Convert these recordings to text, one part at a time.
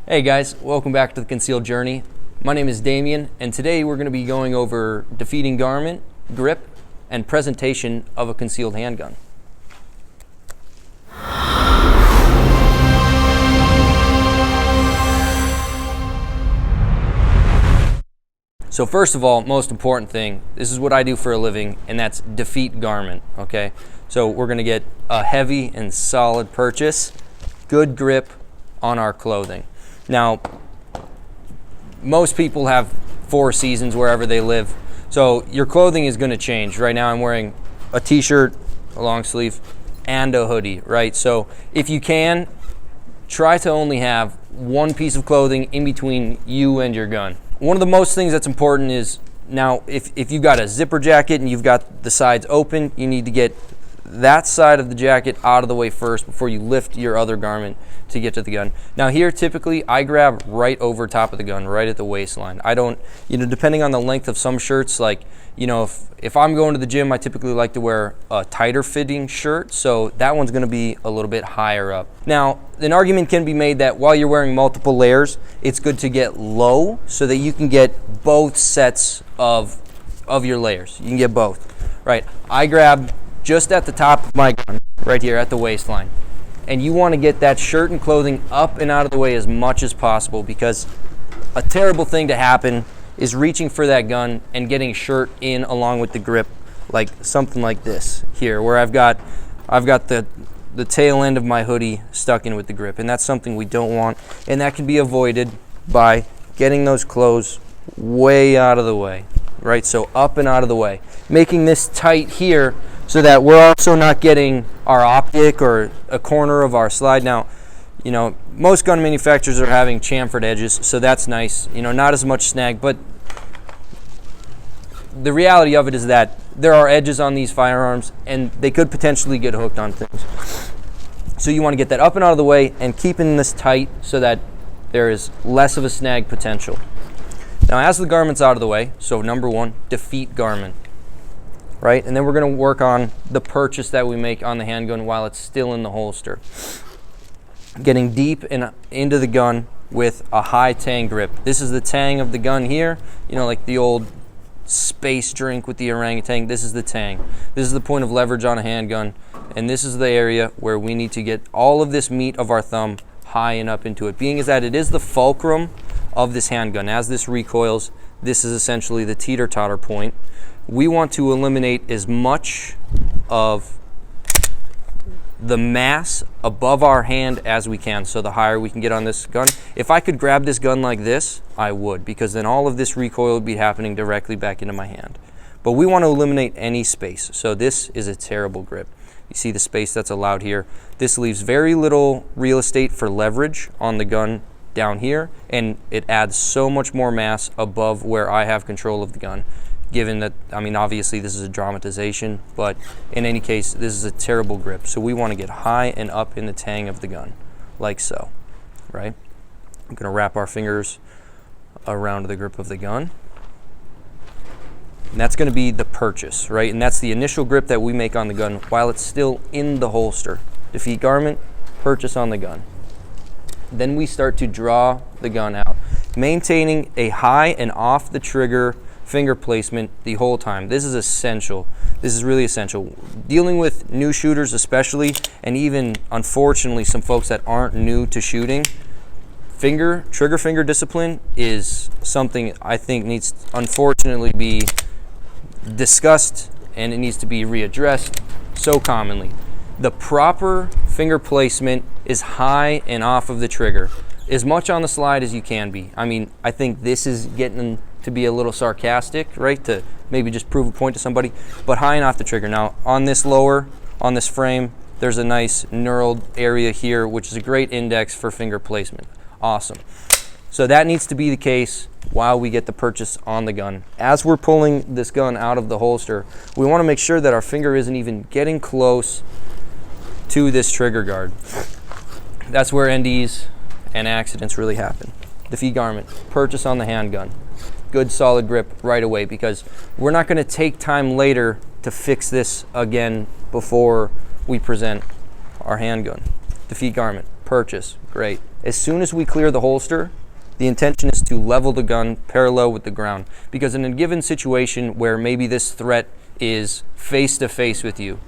Hey guys, welcome back to the Concealed Journey. My name is Damien, and today we're going to be going over defeating garment, grip, and presentation of a concealed handgun. So first of all, most important thing, this is what I do for a living, and that's defeat garment, okay? So we're going to get a heavy and solid purchase, good grip on our clothing. Now, most people have 4 seasons wherever they live, so your clothing is going to change. Right now I'm wearing a t-shirt, a long sleeve, and a hoodie, right? So if you can, try to only have one piece of clothing in between you and your gun. One of the most things that's important is, now if you've got a zipper jacket and you've got the sides open, you need to get that side of the jacket out of the way first before you lift your other garment to get to the gun. Now here, typically, I grab right over top of the gun, right at the waistline. I don't, depending on the length of some shirts, like, if I'm going to the gym, I typically like to wear a tighter fitting shirt, so that one's gonna be a little bit higher up. Now, an argument can be made that while you're wearing multiple layers, it's good to get low so that you can get both sets of your layers. You can get both, right? I grab just at the top of my gun, right here at the waistline. And you want to get that shirt and clothing up and out of the way as much as possible, because a terrible thing to happen is reaching for that gun and getting shirt in along with the grip, like something like this here, where I've got the tail end of my hoodie stuck in with the grip, and that's something we don't want, and that can be avoided by getting those clothes way out of the way, right? So up and out of the way, making this tight here so that we're also not getting our optic or a corner of our slide. Now, most gun manufacturers are having chamfered edges, so that's nice. Not as much snag, but the reality of it is that there are edges on these firearms, and they could potentially get hooked on things. So you want to get that up and out of the way and keeping this tight so that there is less of a snag potential. Now, as the garment's out of the way, so number 1, defeat garment. Right? And then we're going to work on the purchase that we make on the handgun while it's still in the holster. Getting deep into the gun with a high Tang grip. This is the Tang of the gun here, like the old space drink with the orangutan. This is the Tang. This is the point of leverage on a handgun, and this is the area where we need to get all of this meat of our thumb high and up into it. Being is that it is the fulcrum of this handgun. As this recoils, this is essentially the teeter-totter point. We want to eliminate as much of the mass above our hand as we can, so the higher we can get on this gun. If I could grab this gun like this, I would, because then all of this recoil would be happening directly back into my hand. But we want to eliminate any space, so this is a terrible grip. You see the space that's allowed here. This leaves very little real estate for leverage on the gun down here, and it adds so much more mass above where I have control of the gun. Given that, obviously this is a dramatization, but in any case, this is a terrible grip. So we want to get high and up in the Tang of the gun, like so, right? I'm going to wrap our fingers around the grip of the gun. And that's going to be the purchase, right? And that's the initial grip that we make on the gun while it's still in the holster. Defeat garment, purchase on the gun. Then we start to draw the gun out, maintaining a high and off the trigger finger placement the whole time. This is essential. This is really essential. Dealing with new shooters especially, and even unfortunately some folks that aren't new to shooting, trigger finger discipline is something I think needs to unfortunately be discussed, and it needs to be readdressed so commonly. The proper finger placement is high and off of the trigger, as much on the slide as you can be. I think this is getting to be a little sarcastic, right? To maybe just prove a point to somebody, but high and off the trigger. Now, on this frame, there's a nice knurled area here, which is a great index for finger placement. Awesome. So that needs to be the case while we get the purchase on the gun. As we're pulling this gun out of the holster, we want to make sure that our finger isn't even getting close to this trigger guard. That's where NDs and accidents really happen. Defeat garment, purchase on the handgun. Good solid grip right away, because we're not going to take time later to fix this again before we present our handgun. Defeat garment, purchase, great. As soon as we clear the holster, the intention is to level the gun parallel with the ground, because in a given situation where maybe this threat is face to face with you,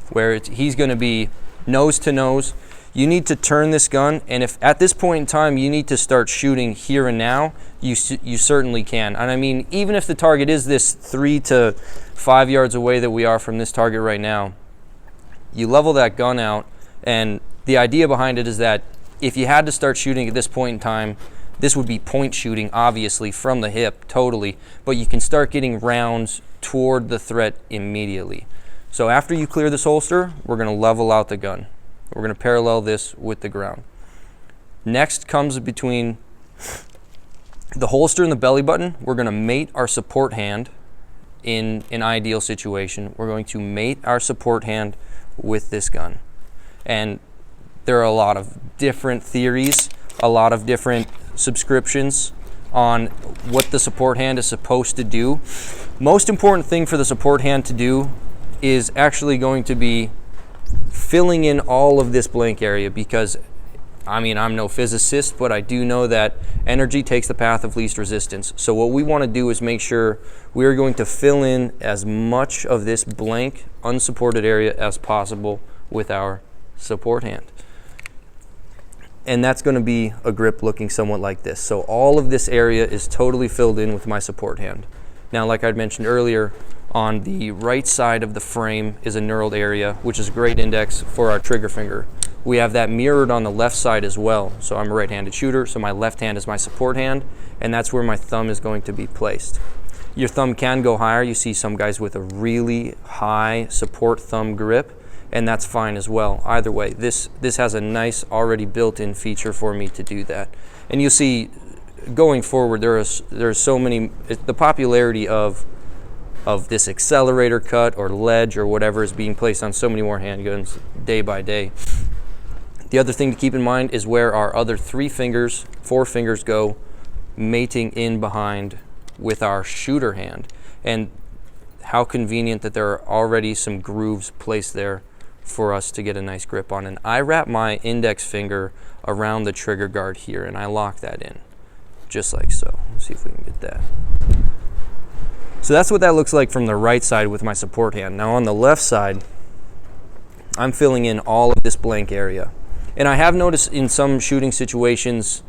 where he's going to be nose to nose, you need to turn this gun, and if at this point in time you need to start shooting here and now, you certainly can. And I mean, even if the target is this 3 to 5 yards away that we are from this target right now, you level that gun out, and the idea behind it is that if you had to start shooting at this point in time, this would be point shooting, obviously, from the hip, totally, but you can start getting rounds toward the threat immediately. So after you clear this holster, we're going to level out the gun. We're going to parallel this with the ground. Next comes between the holster and the belly button. We're going to mate our support hand in an ideal situation. We're going to mate our support hand with this gun. And there are a lot of different theories, a lot of different subscriptions on what the support hand is supposed to do. Most important thing for the support hand to do is actually going to be filling in all of this blank area, because I mean, I'm no physicist, but I do know that energy takes the path of least resistance. So what we want to do is make sure we are going to fill in as much of this blank unsupported area as possible with our support hand. And that's going to be a grip looking somewhat like this. So all of this area is totally filled in with my support hand. Now, like I'd mentioned earlier, on the right side of the frame is a knurled area, which is a great index for our trigger finger. We have that mirrored on the left side as well. So I'm a right-handed shooter, so my left hand is my support hand, and that's where my thumb is going to be placed. Your thumb can go higher. You see some guys with a really high support thumb grip, and that's fine as well. Either way, this has a nice already built-in feature for me to do that. And you'll see going forward, there's so many, the popularity of this accelerator cut or ledge or whatever is being placed on so many more handguns day by day. The other thing to keep in mind is where our other 4 fingers go mating in behind with our shooter hand, and how convenient that there are already some grooves placed there for us to get a nice grip on. And I wrap my index finger around the trigger guard here, and I lock that in just like so. Let's see if we can get that. So that's what that looks like from the right side with my support hand. Now on the left side, I'm filling in all of this blank area. And I have noticed in some shooting situations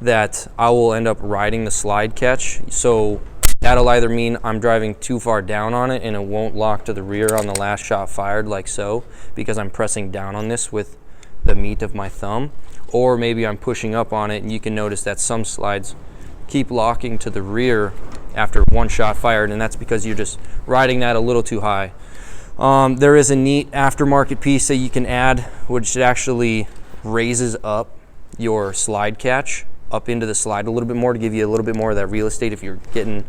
that I will end up riding the slide catch. So that'll either mean I'm driving too far down on it and it won't lock to the rear on the last shot fired like so, because I'm pressing down on this with the meat of my thumb. Or maybe I'm pushing up on it, and you can notice that some slides keep locking to the rear after one shot fired, and that's because you're just riding that a little too high. There is a neat aftermarket piece that you can add, which actually raises up your slide catch up into the slide a little bit more to give you a little bit more of that real estate if you're getting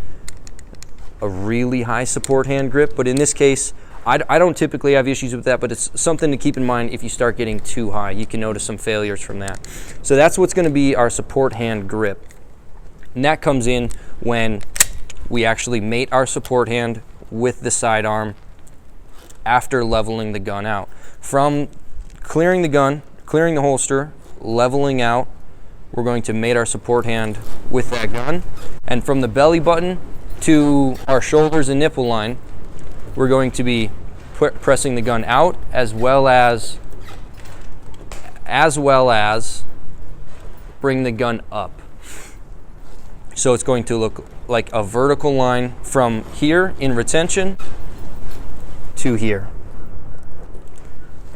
a really high support hand grip. But in this case, I don't typically have issues with that, but it's something to keep in mind if you start getting too high. You can notice some failures from that. So that's what's going to be our support hand grip. And that comes in when we actually mate our support hand with the sidearm after leveling the gun out. From clearing the gun, clearing the holster, leveling out, we're going to mate our support hand with that gun. And from the belly button to our shoulders and nipple line, we're going to be pressing the gun out as well as bring the gun up. So it's going to look like a vertical line from here in retention to here.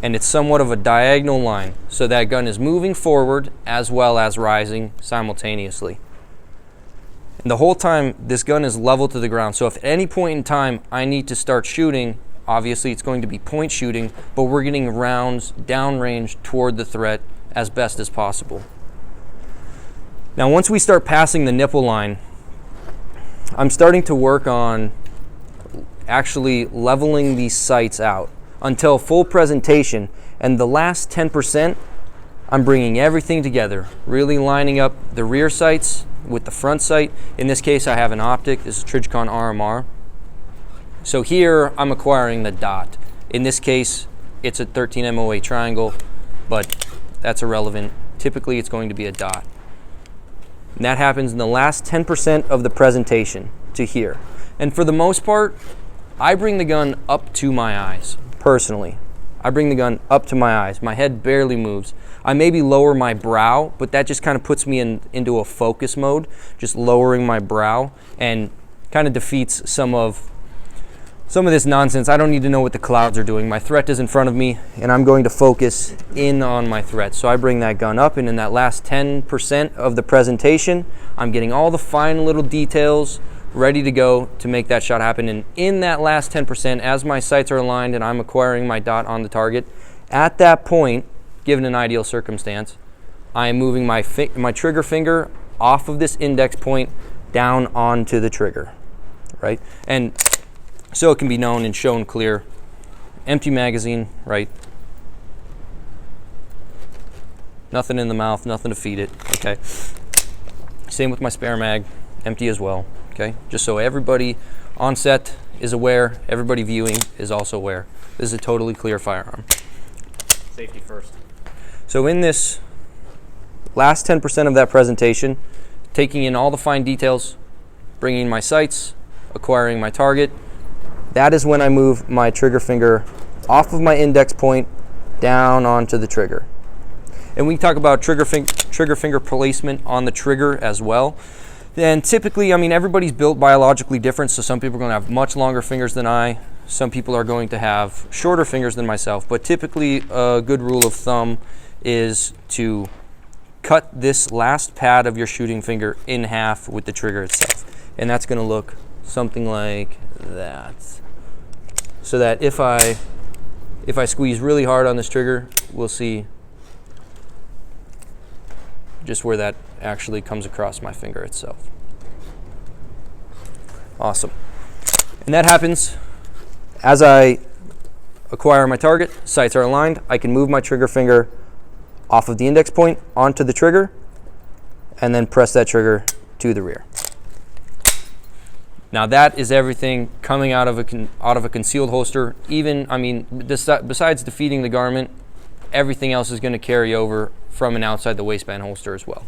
And it's somewhat of a diagonal line, so that gun is moving forward as well as rising simultaneously. And the whole time, this gun is level to the ground. So if at any point in time I need to start shooting, obviously it's going to be point shooting, but we're getting rounds downrange toward the threat as best as possible. Now once we start passing the nipple line, I'm starting to work on actually leveling these sights out until full presentation. And the last 10%, I'm bringing everything together, really lining up the rear sights with the front sight. In this case, I have an optic. This is Trijicon RMR. So here, I'm acquiring the dot. In this case, it's a 13 MOA triangle, but that's irrelevant. typically it's going to be a dot. And that happens in the last 10% of the presentation to here. And for the most part, I bring the gun up to my eyes, personally. I bring the gun up to my eyes. My head barely moves. I maybe lower my brow, but that just kind of puts me into a focus mode, just lowering my brow, and kind of defeats some of this nonsense. I don't need to know what the clouds are doing. My threat is in front of me, and I'm going to focus in on my threat. So I bring that gun up, and in that last 10% of the presentation, I'm getting all the fine little details ready to go to make that shot happen. And in that last 10%, as my sights are aligned and I'm acquiring my dot on the target, at that point, given an ideal circumstance, I am moving my trigger finger off of this index point down onto the trigger, right? And so it can be known and shown clear. Empty magazine, right? Nothing in the mouth, nothing to feed it, okay? Same with my spare mag, empty as well, okay? Just so everybody on set is aware, everybody viewing is also aware. This is a totally clear firearm. Safety first. So in this last 10% of that presentation, taking in all the fine details, bringing my sights, acquiring my target, that is when I move my trigger finger off of my index point down onto the trigger. And we talk about trigger finger placement on the trigger as well. And typically, I mean, everybody's built biologically different, so some people are going to have much longer fingers than I. Some people are going to have shorter fingers than myself. But typically, a good rule of thumb is to cut this last pad of your shooting finger in half with the trigger itself. And that's going to look something like that. So that if I squeeze really hard on this trigger, we'll see just where that actually comes across my finger itself. Awesome. And that happens as I acquire my target, sights are aligned, I can move my trigger finger off of the index point onto the trigger and then press that trigger to the rear. Now that is everything coming out of a concealed holster. Even, I mean, besides defeating the garment, everything else is going to carry over from an outside the waistband holster as well.